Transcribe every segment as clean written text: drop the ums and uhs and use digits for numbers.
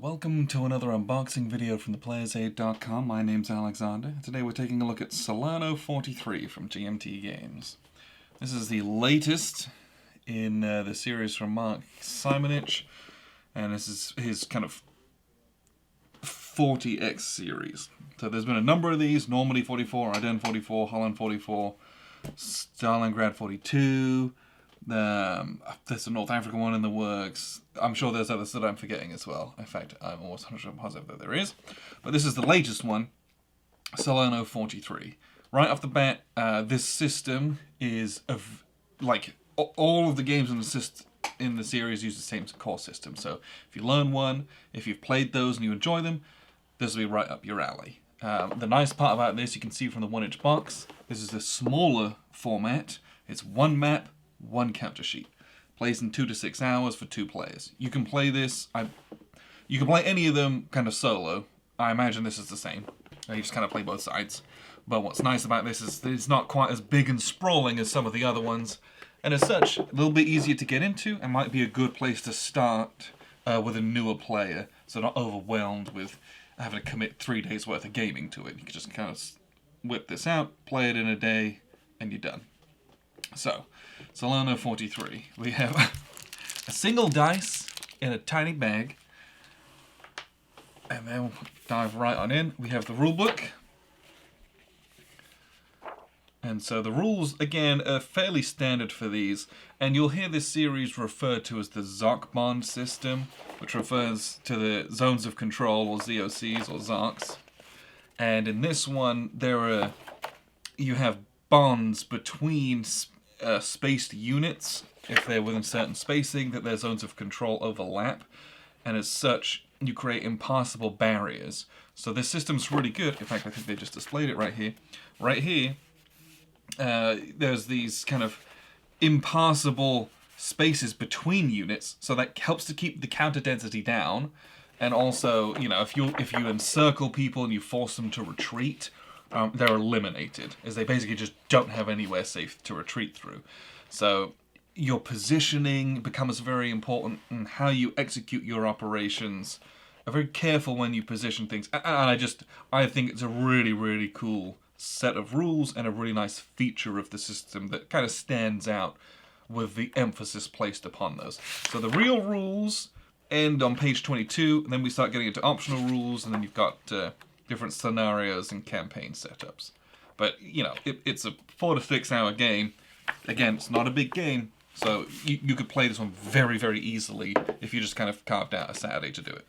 welcome to another unboxing video from theplayersaid.com. My name's Alexander. Today we're taking a look at Salerno 43 from GMT Games. This is the latest in the series from Mark Simonich, and this is his kind of 40x series. So there's been a number of these: Normandy 44, Ardennes 44, Holland 44, Stalingrad 42, there's a North African one in the works. I'm sure there's others that I'm forgetting as well. In fact, I'm almost 100% positive that there is. But this is the latest one, Salerno 43. Right off the bat, this system is like all of the games in the series use the same core system. So if you learn one, if you've played those and you enjoy them, this will be right up your alley. The nice part about this, you can see from the 1-inch box, this is the smaller format. It's one map, one counter sheet. Plays in 2 to 6 hours for 2 players. You can play this, you can play any of them kind of solo. I imagine this is the same. You just kind of play both sides. But what's nice about this is that it's not quite as big and sprawling as some of the other ones. And as such, a little bit easier to get into and might be a good place to start with a newer player. So not overwhelmed with having to commit 3 days worth of gaming to it. You can just kind of whip this out, play it in a day, and you're done. So, Salerno 43. We have a single dice in a tiny bag. And then we'll dive right on in. We have the rulebook. And so the rules, again, are fairly standard for these. And you'll hear this series referred to as the ZOC system, which refers to the zones of control, or ZOCs, or ZOCs. And in this one, you have bonds between spaced units, if they're within certain spacing, that their zones of control overlap, and as such you create impassable barriers. So this system's really good. In fact, I think they just displayed it right here. Right here, there's these kind of impassable spaces between units, so that helps to keep the counter density down. And also, you know, if you encircle people and you force them to retreat, they're eliminated, as they basically just don't have anywhere safe to retreat through. So your positioning becomes very important, and how you execute your operations are very careful when you position things. And I think it's a really, really cool set of rules and a really nice feature of the system that kind of stands out with the emphasis placed upon those. So the real rules end on page 22, and then we start getting into optional rules, and then you've got different scenarios and campaign setups. But, you know, it's a 4 to 6 hour game. Again, it's not a big game, so you could play this one very, very easily if you just kind of carved out a Saturday to do it.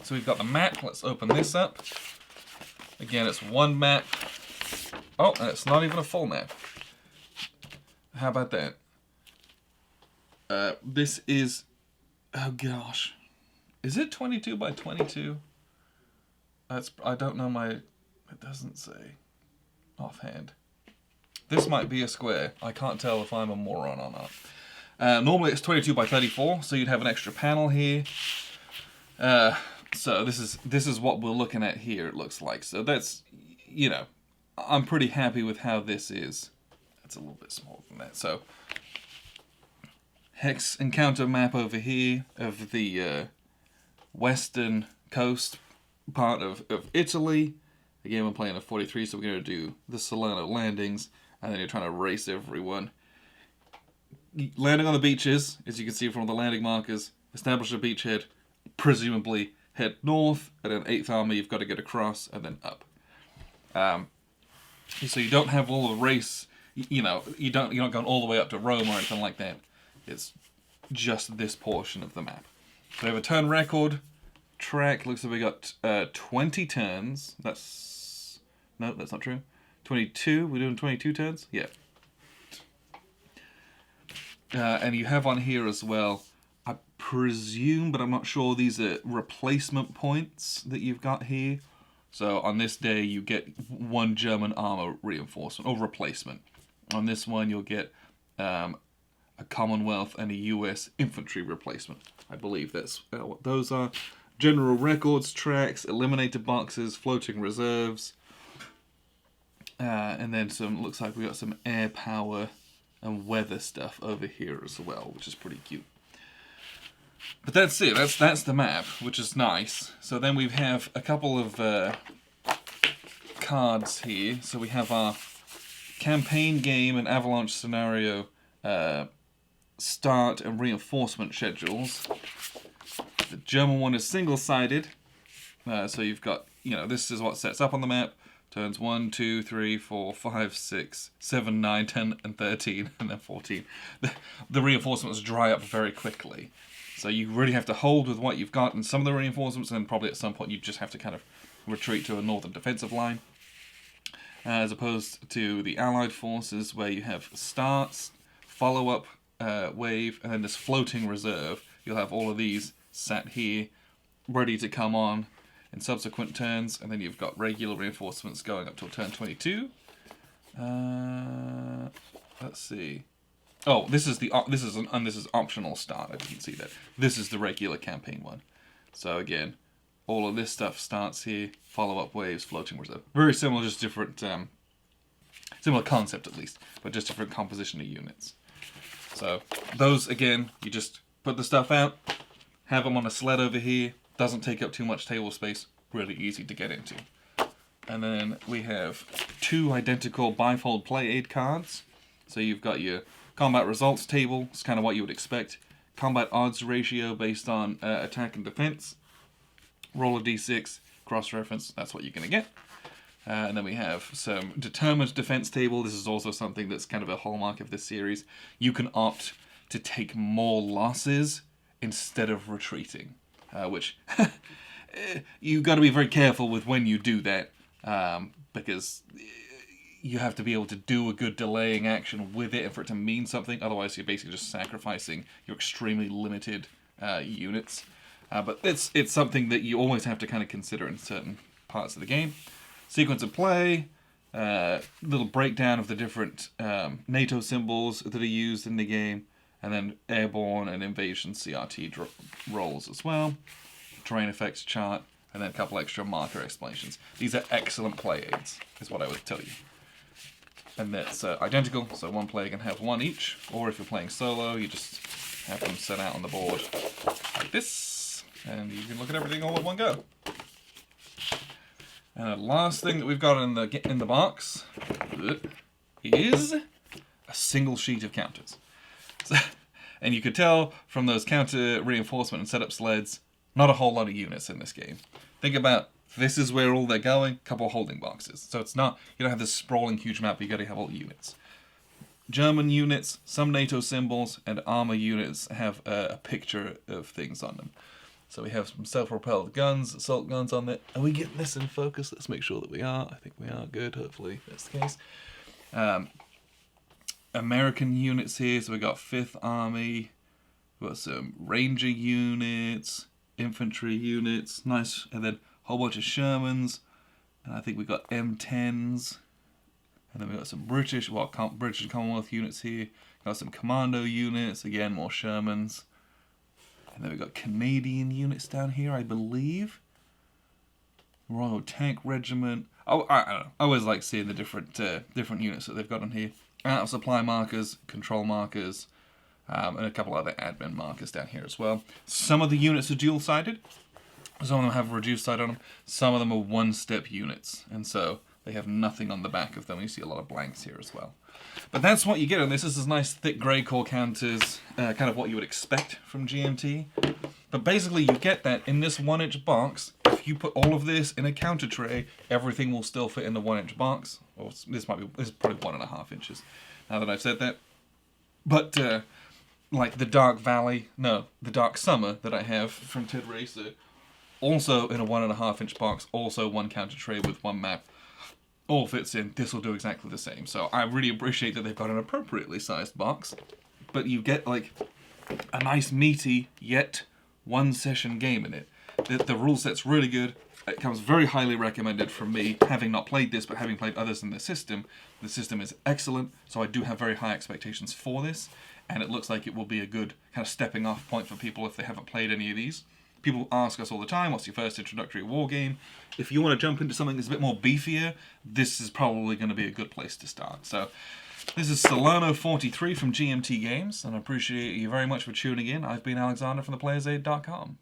So we've got the map. Let's open this up. Again, it's one map. Oh, and it's not even a full map. How about that? This is... oh gosh. Is it 22 by 22? I don't know it doesn't say offhand. This might be a square. I can't tell if I'm a moron or not. Normally it's 22 by 34, so you'd have an extra panel here. So this is what we're looking at here, it looks like. So that's, you know, I'm pretty happy with how this is. It's a little bit smaller than that. So, hex encounter map over here of the western coast part of Italy. Again, we're playing a 43, so we're going to do the Salerno landings, and then you're trying to race everyone. Landing on the beaches, as you can see from the landing markers, establish a beachhead, presumably head north, and then 8th Army you've got to get across, and then up. So you don't have all the race, you know, you're not going all the way up to Rome or anything like that. It's just this portion of the map. So we have a turn record. Track, looks like we got 20 turns. No, that's not true. 22, we're doing 22 turns? Yeah. And you have on here as well, I presume, but I'm not sure, these are replacement points that you've got here. So on this day you get 1 German armor reinforcement, or replacement. On this one you'll get a Commonwealth and a US infantry replacement. I believe that's what those are. General records, tracks, eliminated boxes, floating reserves. And then looks like we got some air power and weather stuff over here as well, which is pretty cute. But that's it. That's the map, which is nice. So then we have a couple of cards here. So we have our campaign game and avalanche scenario start and reinforcement schedules. The German one is single-sided. So you've got, this is what sets up on the map. Turns 1, 2, 3, 4, 5, 6, 7, 9, 10, and 13, and then 14. The reinforcements dry up very quickly. So you really have to hold with what you've got in some of the reinforcements, and then probably at some point you just have to kind of retreat to a northern defensive line. As opposed to the Allied forces, where you have starts, follow-up wave, and then this floating reserve. You'll have all of these sat here, ready to come on in subsequent turns, and then you've got regular reinforcements going up till turn 22. Let's see. Oh, this is optional start. I didn't see that. This is the regular campaign one. So again, all of this stuff starts here. Follow-up waves, floating reserve. Very similar, just different, similar concept at least, but just different composition of units. So those, again, you just put the stuff out, have them on a sled over here. Doesn't take up too much table space. Really easy to get into. And then we have 2 identical bifold play aid cards. So you've got your combat results table. It's kind of what you would expect. Combat odds ratio based on attack and defense. Roll a d6, cross-reference. That's what you're going to get. And then we have some determined defense table. This is also something that's kind of a hallmark of this series. You can opt to take more losses instead of retreating. Which you got to be very careful with when you do that, because you have to be able to do a good delaying action with it and for it to mean something. Otherwise, you're basically just sacrificing your extremely limited units. But it's something that you always have to kind of consider in certain parts of the game. Sequence of play, little breakdown of the different NATO symbols that are used in the game. And then airborne and invasion CRT rolls as well. Terrain effects chart, and then a couple extra marker explanations. These are excellent play aids, is what I would tell you. And that's identical, so one player can have one each. Or if you're playing solo, you just have them set out on the board like this. And you can look at everything all at one go. And the last thing that we've got in the box is a single sheet of counters. And you could tell from those counter reinforcement and setup sleds, not a whole lot of units in this game. Think about, this is where all they're going, a couple of holding boxes. So it's not, you don't have this sprawling huge map, you gotta have all the units. German units, some NATO symbols, and armor units have a picture of things on them. So we have some self-propelled guns, assault guns on there. Are we getting this in focus? Let's make sure that we are. I think we are good, hopefully that's the case. American units here, so we got 5th Army, we've got some Ranger units, infantry units, nice, and then a whole bunch of Shermans, and I think we got M10s, and then we got some British and Commonwealth units here, got some Commando units, again more Shermans, and then we got Canadian units down here, I believe, Royal Tank Regiment. I don't know, I always like seeing the different units that they've got on here. Out of supply markers, control markers, and a couple other admin markers down here as well. Some of the units are dual-sided. Some of them have a reduced side on them. Some of them are one-step units, and so they have nothing on the back of them. You see a lot of blanks here as well. But that's what you get on this. This is nice thick grey core counters, kind of what you would expect from GMT. But basically you get that in this 1-inch box. If you put all of this in a counter tray, everything will still fit in the 1-inch box. Or this is probably 1.5 inches, now that I've said that. But like the Dark Summer that I have from Ted Racer, also in a 1.5-inch box, also one counter tray with one map. All fits in. This will do exactly the same. So I really appreciate that they've got an appropriately sized box, but you get like a nice meaty yet one-session game in it. The rule set's really good. It comes very highly recommended from me, having not played this, but having played others in the system. The system is excellent, so I do have very high expectations for this, and it looks like it will be a good kind of stepping off point for people if they haven't played any of these. People ask us all the time, what's your first introductory war game? If you want to jump into something that's a bit more beefier, this is probably going to be a good place to start. So, this is Salerno 43 from GMT Games, and I appreciate you very much for tuning in. I've been Alexander from theplayersaid.com.